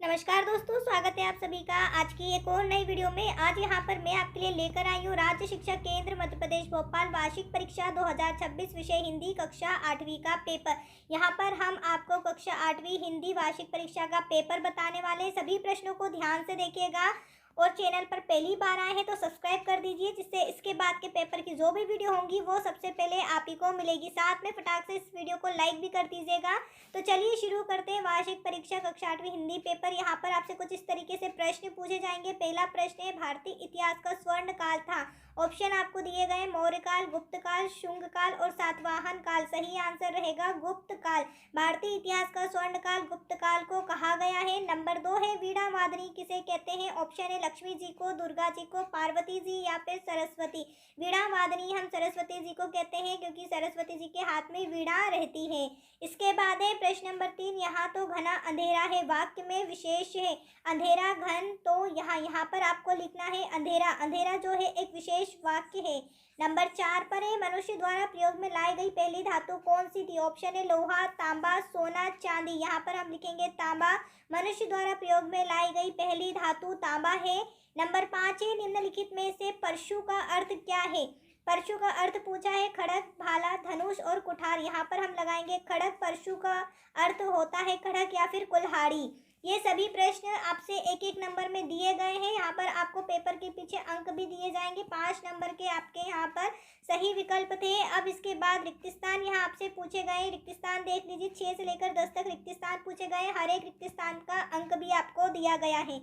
नमस्कार दोस्तों, स्वागत है आप सभी का आज की एक और नई वीडियो में। आज यहाँ पर मैं आपके लिए लेकर आई हूँ राज्य शिक्षा केंद्र मध्य प्रदेश भोपाल वार्षिक परीक्षा 2026 विषय हिंदी कक्षा 8वीं का पेपर। यहाँ पर हम आपको कक्षा 8वीं हिंदी वार्षिक परीक्षा का पेपर बताने वाले हैं। सभी प्रश्नों को ध्यान से देखिएगा और चैनल पर पहली बार आए हैं तो सब्सक्राइब कर दीजिए, जिससे इसके बाद के पेपर की जो भी वीडियो होंगी वो सबसे पहले आप ही को मिलेगी। साथ में फटाक से इस वीडियो को लाइक भी कर दीजिएगा। तो चलिए शुरू करते हैं वार्षिक परीक्षा कक्षा 8वीं हिंदी पेपर। यहाँ पर आपसे कुछ इस तरीके से प्रश्न पूछे जाएंगे। पहला प्रश्न है, भारतीय इतिहास का स्वर्ण काल था। ऑप्शन आपको दिए गए मौर्य काल, गुप्त काल, शुंग काल और सातवाहन काल। सही आंसर रहेगा गुप्त काल। भारतीय इतिहास का स्वर्ण काल गुप्त काल को कहा गया है। नंबर 2 है, वीणा वादनी किसे कहते हैं? ऑप्शन है लक्ष्मी जी को, दुर्गा जी को, पार्वती जी या फिर सरस्वती। वीणा वादनी हम सरस्वती जी को कहते हैं क्योंकि सरस्वती जी के हाथ में वीणा रहती है। इसके बाद है प्रश्न नंबर 3, यहाँ तो घना अंधेरा है, वाक्य में विशेष है। अंधेरा घन, तो यहाँ पर आपको लिखना है अंधेरा। अंधेरा जो है एक विशेष वाक्य है। नंबर 4 पर है, मनुष्य द्वारा प्रयोग में लाई गई पहली धातु कौन सी थी? ऑप्शन है लोहा, तांबा, सोना, चांदी। यहाँ पर हम लिखेंगे तांबा। मनुष्य द्वारा प्रयोग में लाई गई पहली धातु तांबा है। नंबर 5 है, निम्नलिखित में से परशु का अर्थ क्या है? परशु का अर्थ पूछा है खड़ग, भाला, धनुष और कुठार। यहाँ पर हम लगाएंगे खड़ग। परशु का अर्थ होता है खड़ग या फिर कुल्हाड़ी। ये सभी प्रश्न आपसे एक एक नंबर में दिए गए हैं। यहाँ पर आपको पेपर के पीछे अंक भी दिए जाएंगे। 5 नंबर के आपके यहाँ पर सही विकल्प थे। अब इसके बाद रिक्त स्थान यहाँ आपसे पूछे गए। रिक्त स्थान देख लीजिए, 6 से लेकर 10 तक रिक्त स्थान पूछे गए। हर एक रिक्त स्थान का अंक भी आपको दिया गया है।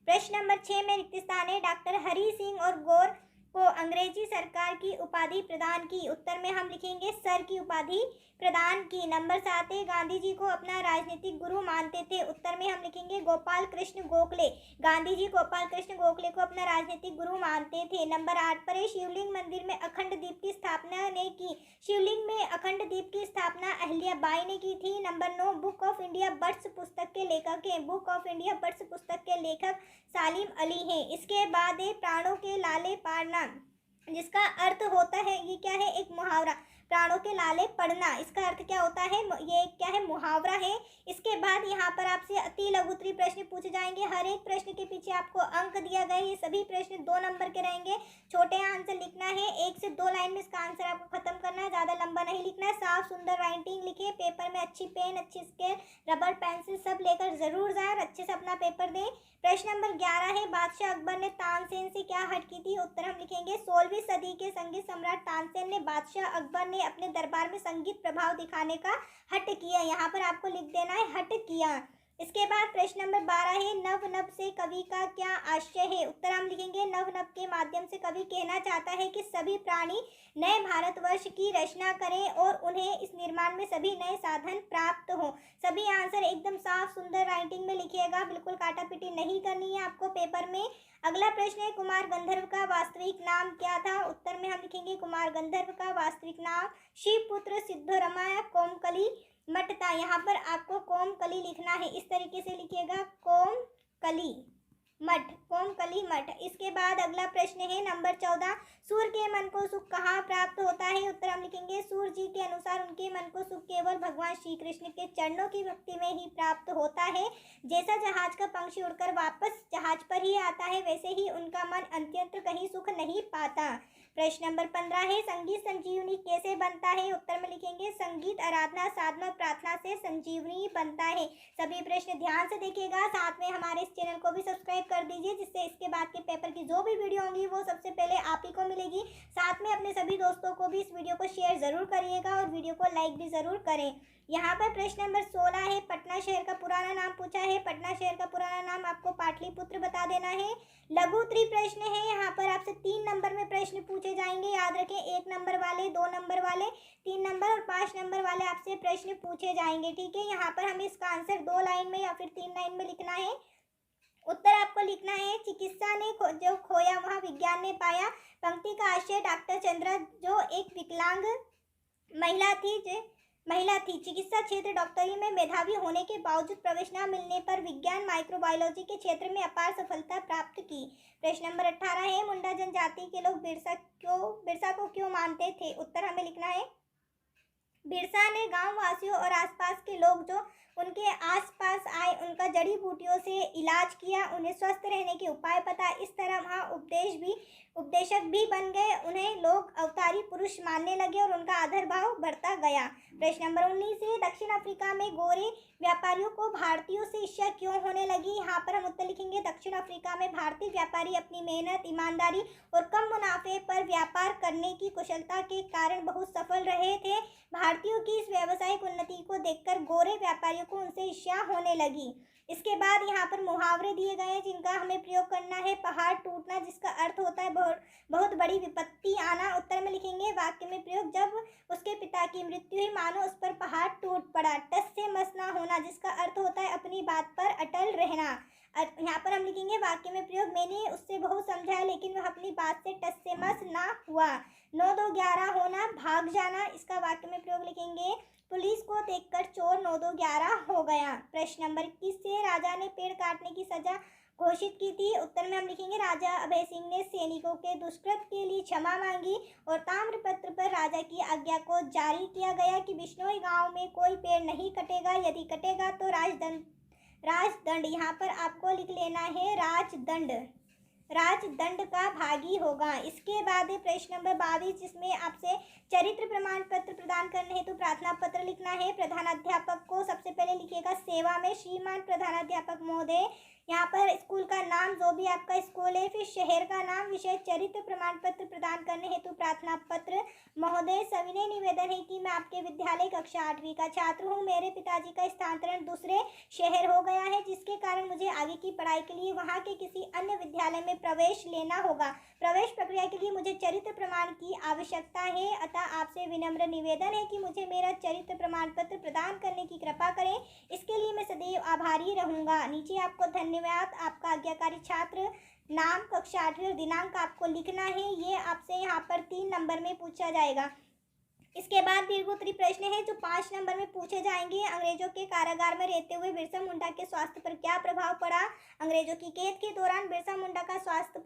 प्रश्न नंबर 6 में रिक्त स्थान है, डॉक्टर हरि सिंह और गौर को अंग्रेजी सरकार की उपाधि प्रदान की। उत्तर में हम लिखेंगे सर की उपाधि प्रदान की। नंबर 7 है, गांधी जी को अपना राजनीतिक गुरु मानते थे। उत्तर में हम लिखेंगे गोपाल कृष्ण गोखले। गांधी जी गोपाल कृष्ण गोखले को अपना राजनीतिक गुरु मानते थे। नंबर 8 पर है, शिवलिंग मंदिर में अखंड दीप की स्थापना ने की। शिवलिंग में अखंड दीप की स्थापना अहिल्याबाई ने की थी। Number 9, book of India birds पुस्तक के लेखक हैं। बुक ऑफ इंडिया बर्ड्स पुस्तक के लेखक सालिम अली हैं। इसके बाद है, प्राणों के लाले पाड़ना, जिसका अर्थ होता है, ये क्या है? एक मुहावरा। प्राणों के लाले पढ़ना, इसका अर्थ क्या होता है? ये क्या है? मुहावरा है। इसके बाद यहाँ पर आपसे अति लघुत्तरीय प्रश्न पूछे जाएंगे। हर एक प्रश्न के पीछे आपको अंक दिया गया है। ये सभी प्रश्न 2 नंबर के रहेंगे। छोटे आंसर लिखना है, 1 से 2 लाइन में इसका आंसर आपको खत्म करना है, ज़्यादा लंबा नहीं लिखना है। साफ सुंदर राइटिंग लिखे, पेपर में अच्छी पेन, अच्छी स्केल, रबर, पेंसिल सब लेकर जरूर जाए और अच्छे से अपना पेपर दें। प्रश्न नंबर 11 है, बादशाह अकबर ने तानसेन से क्या हट की थी? उत्तर हम लिखेंगे 16वीं सदी के संगीत सम्राट तानसेन ने बादशाह अकबर ने अपने दरबार में संगीत प्रभाव दिखाने का हट किया। यहाँ पर आपको लिख देना है हट किया। इसके बाद प्रश्न नंबर 12 है, नव नभ से कवि का क्या आशय है? उत्तर हम लिखेंगे नव नभ के माध्यम से कवि कहना चाहता है कि सभी प्राणी नए भारतवर्ष की रचना करें और उन्हें इस निर्माण में सभी नए साधन प्राप्त हों। सभी आंसर एकदम साफ सुंदर राइटिंग में लिखिएगा, बिल्कुल काटापीटी नहीं करनी है आपको पेपर में। अगला प्रश्न है, कुमार गंधर्व का वास्तविक नाम क्या था? उत्तर में हम लिखेंगे कुमार गंधर्व का वास्तविक नाम शिवपुत्र सिद्धोरमा कोमकली मठ था। यहाँ पर आपको कोमकली लिखना है, इस तरीके से लिखिएगा कोमकली मठ, कोमकली मठ। इसके बाद अगला प्रश्न है नंबर 14, सूर्य के मन को सुख कहाँ प्राप्त होता है? उत्तर हम लिखेंगे सूर्य जी के अनुसार उनके मन को सुख केवल भगवान श्री कृष्ण के चरणों की भक्ति में ही प्राप्त होता है। जैसा जहाज का पंछी उड़कर वापस जहाज पर ही आता है, वैसे ही उनका मन अन्यत्र कहीं सुख नहीं पाता। प्रश्न नंबर 15 है, संगीत संजीवनी कैसे बनता है? उत्तर में लिखेंगे संगीत आराधना साधना प्रार्थना से संजीवनी बनता है। सभी प्रश्न ध्यान से देखिएगा, साथ में हमारे इस चैनल को भी सब्सक्राइब कर दीजिए, जिससे इसके बाद के पेपर की जो भी वीडियो होंगी वो सबसे पहले आप ही को मिलेगी। साथ में अपने सभी दोस्तों को भी इस वीडियो को शेयर जरूर करिएगा और वीडियो को लाइक भी जरूर करें। यहाँ पर प्रश्न नंबर 16 है, पटना शहर का पुराना नाम पूछा है। पटना शहर का पुराना नाम आपको पाटलिपुत्र बता देना है। लघु उत्तरीय प्रश्न है, यहाँ पर आपसे 3 नंबर में प्रश्न पूछे जाएंगे। याद रखें, 1 नंबर वाले, 2 नंबर वाले, 3 नंबर और 5 नंबर वाले आपसे प्रश्न पूछे जाएंगे। ठीक है, यहाँ पर हमें इसका आंसर 2 लाइन में या फिर 3 लाइन में लिखना है। उत्तर आपको लिखना है, चिकित्सा ने जो खोया वहाँ विज्ञान ने पाया। पंक्ति का आशय, डॉक्टर चंद्रा जो एक विकलांग महिला थी। चिकित्सा क्षेत्र डॉक्टरी में मेधावी होने के बावजूद प्रवेश न मिलने पर विज्ञान माइक्रोबायोलॉजी के क्षेत्र में अपार सफलता प्राप्त की। प्रश्न नंबर 18 है, मुंडा जनजाति के लोग बिरसा को क्यों मानते थे? उत्तर हमें लिखना है बिरसा ने गांव वासियों और आसपास के लोग जो उनके आसपास आए उनका जड़ी बूटियों से इलाज किया, उन्हें स्वस्थ रहने के उपाय बताए। इस तरह वहाँ उपदेशक भी बन गए। उन्हें लोग अवतारी पुरुष मानने लगे और उनका आदर भाव बढ़ता गया। प्रश्न नंबर 19 है, दक्षिण अफ्रीका में गोरे व्यापारियों को भारतीयों से ईर्ष्या क्यों होने लगी? यहाँ पर हम उत्तर लिखेंगे, दक्षिण अफ्रीका में भारतीय व्यापारी अपनी मेहनत, ईमानदारी और कम मुनाफे पर व्यापार करने की कुशलता के कारण बहुत सफल रहे थे। भारतीयों की इस व्यावसायिक उन्नति को देखकर गोरे व्यापारियों को उनसे ईर्ष्या होने लगी। इसके बाद यहाँ पर मुहावरे दिए गए हैं जिनका हमें प्रयोग करना है। पहाड़ टूटना, जिसका अर्थ होता है बहुत बड़ी विपत्ति आना। उत्तर में लिखेंगे वाक्य में प्रयोग, जब उसके पिता की मृत्यु हुई मानो उस पर पहाड़ टूट पड़ा। टस से मस ना होना, जिसका अर्थ होता है अपनी बात पर अटल रहना। यहाँ पर हम लिखेंगे वाक्य में प्रयोग, मैंने उससे बहुत समझाया लेकिन वह अपनी बात से टस से मस ना हुआ। 9 2 11 होना, भाग जाना, इसका वाक्य में प्रयोग लिखेंगे, पुलिस को देखकर चोर 9 2 11 हो गया। प्रश्न नंबर 21 से, राजा ने पेड़ काटने की सजा घोषित की थी। उत्तर में हम लिखेंगे, राजा अभय सिंह ने सैनिकों के दुष्कृत्य के लिए क्षमा मांगी और ताम्रपत्र पर राजा की आज्ञा को जारी किया गया कि बिश्नोई गांव में कोई पेड़ नहीं कटेगा, यदि कटेगा तो राजदंड। यहाँ पर आपको लिख लेना है राजदंड का भागी होगा। इसके बाद प्रश्न नंबर 22, जिसमें आपसे चरित्र प्रमाण पत्र प्रदान करने हेतु प्रार्थना पत्र लिखना है। प्रधानाध्यापक को सबसे पहले लिखिएगा सेवा में, श्रीमान प्रधानाध्यापक महोदय। यहाँ पर स्कूल का नाम, जो भी आपका स्कूल है, फिर शहर का नाम, विषय चरित्र प्रमाण पत्र प्रदान करने हेतु प्रार्थना पत्र। महोदय, सविनय निवेदन है कि मैं आपके विद्यालय कक्षा 8वीं का छात्र हूँ। मेरे पिताजी का स्थानांतरण दूसरे शहर हो गया है, जिसके कारण मुझे आगे की पढ़ाई के लिए वहाँ के किसी अन्य विद्यालय में प्रवेश लेना होगा। प्रवेश प्रक्रिया के लिए मुझे चरित्र प्रमाण की आवश्यकता है, अतः आपसे विनम्र निवेदन है कि मुझे मेरा चरित्र प्रमाण पत्र प्रदान करने की कृपा करें। इसके लिए मैं सदैव आभारी रहूँगा। नीचे आपको धन्यवाद, आपका आज्ञाकारी छात्र, नाम, कक्षा 8वीं और दिनांक आपको लिखना है। ये आपसे यहाँ पर 3 नंबर में पूछा जाएगा। इसके बाद दीर्घोत्तरी प्रश्न है जो 5 नंबर में पूछे जाएंगे। अंग्रेजों के कारागार में रहते हुए बिरसा मुंडा के स्वास्थ्य पर क्या प्रभाव पड़ा? अंग्रेजों की कैद के दौरान बिरसा मुंडा का स्वास्थ्य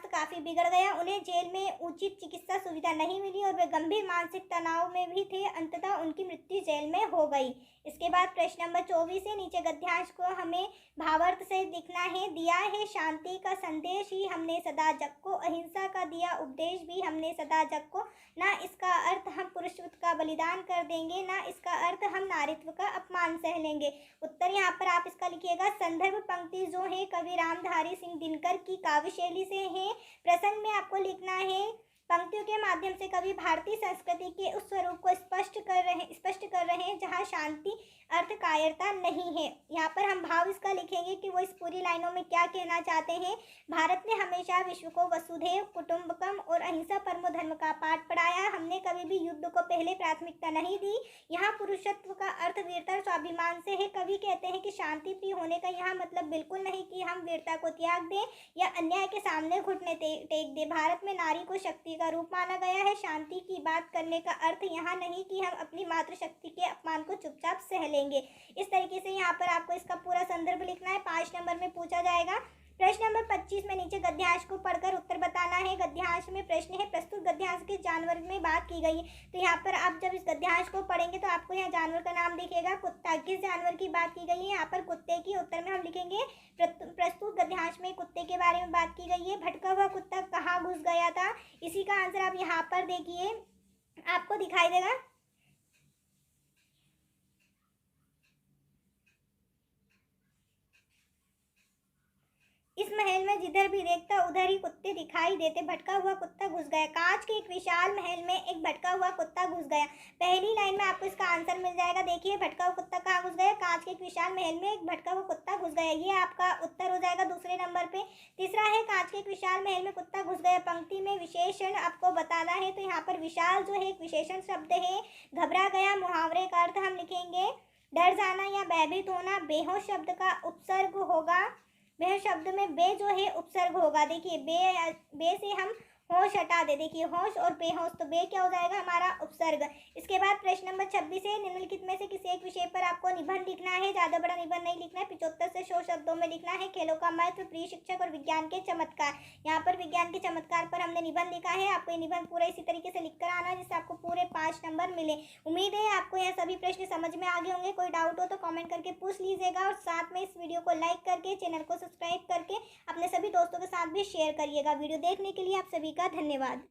काफ़ी बिगड़ गया। उन्हें जेल में उचित चिकित्सा सुविधा नहीं मिली और वे गंभीर मानसिक तनाव में भी थे। अंततः उनकी मृत्यु जेल में हो गई। इसके बाद प्रश्न नंबर 24 है, नीचे गद्यांश को हमें भावार्थ से लिखना है। दिया है शांति का संदेश ही हमने सदा जग को, अहिंसा का दिया उपदेश भी हमने सदा जग को। ना इसका अर्थ हम पुरुषत्व का बलिदान कर देंगे, ना इसका अर्थ हम नारीत्व का अपमान सह लेंगे। उत्तर यहाँ पर आप इसका लिखिएगा। संदर्भ पंक्ति जो है कवि रामधारी सिंह दिनकर की काव्य शैली से है। प्रसंग में आपको लिखना है, पंक्तियों के माध्यम से कवि भारतीय संस्कृति के उस स्वरूप को स्पष्ट कर रहे हैं जहाँ शांति अर्थ कायरता नहीं है। यहाँ पर हम भाव इसका लिखेंगे कि वो इस पूरी लाइनों में क्या कहना चाहते हैं। भारत ने हमेशा विश्व को वसुधैव कुटुंबकम और अहिंसा परमो धर्म का पाठ पढ़ाया। हमने कभी भी युद्ध को पहले प्राथमिकता नहीं दी। यहाँ पुरुषत्व का अर्थ वीरता और स्वाभिमान से है। कवि कहते हैं कि शांति प्रिय होने का यहाँ मतलब बिल्कुल नहीं कि हम वीरता को त्याग दें या अन्याय के सामने घुटने टेक दें। भारत में नारी को शक्ति का रूप माना गया है। शांति की बात करने का अर्थ यहाँ नहीं कि हम अपनी मातृशक्ति के अपमान को चुपचाप सह लेंगे। इस तरीके से यहाँ पर आपको इसका पूरा संदर्भ लिखना है। 5 नंबर में पूछा जाएगा। प्रश्न नंबर 25 में नीचे गद्यांश को पढ़कर उत्तर बताना है। गद्यांश में प्रश्न है, प्रस्तुत गद्यांश के जानवर में बात की गई है। तो यहाँ पर आप जब इस गद्यांश को पढ़ेंगे तो आपको यहाँ जानवर का नाम दिखेगा, कुत्ता। किस जानवर की बात की गई है? यहाँ पर कुत्ते की। उत्तर में हम लिखेंगे प्रस्तुत गद्यांश में कुत्ते के बारे में बात की गई है। भटका हुआ कुत्ता कहाँ घुस गया था? इसी का आंसर आप यहाँ पर देखिए, आपको दिखाई देगा। इस महल में जिधर भी देखता उधर ही कुत्ते दिखाई देते। भटका हुआ कुत्ता घुस गया। कांच के एक विशाल महल में एक भटका हुआ कुत्ता घुस गया। पहली लाइन में आपको इसका आंसर मिल जाएगा। देखिए, भटका हुआ कुत्ता कहाँ घुस गया? कांच के एक विशाल महल में एक भटका हुआ कुत्ता घुस गया। ये आपका उत्तर हो जाएगा दूसरे नंबर पे। तीसरा है, कांच के एक विशाल महल में कुत्ता घुस गया। पंक्ति में विशेषण आपको बताना है। तो यहाँ पर विशाल जो है एक विशेषण शब्द है। घबरा गया, मुहावरे का अर्थ हम लिखेंगे डर जाना या भयभीत होना। बेहोश शब्द का उपसर्ग होगा। वह शब्द में बे जो है उपसर्ग होगा। देखिए, बे से हम होश हटा दे। देखिए होश और बेहोश, तो बे क्या हो जाएगा हमारा उपसर्ग। इसके बाद प्रश्न नंबर 26 है, निम्नलिखित में से किसी एक विषय पर आपको निबंध लिखना है। ज़्यादा बड़ा निबंध नहीं लिखना है, 75 से 100 शब्दों में लिखना है। खेलों का महत्व, प्रिय शिक्षक और विज्ञान के चमत्कार। यहाँ पर विज्ञान के चमत्कार पर हमने निबंध लिखा है। आपको ये निबंध पूरा इसी तरीके से लिख कर आना है जिससे आपको पूरे 5 नंबर मिले। उम्मीद है आपको यह सभी प्रश्न समझ में आ गए होंगे। कोई डाउट हो तो कमेंट करके पूछ लीजिएगा और साथ में इस वीडियो को लाइक करके, चैनल को सब्सक्राइब करके अपने सभी दोस्तों के साथ भी शेयर करिएगा। वीडियो देखने के लिए आप सभी का धन्यवाद।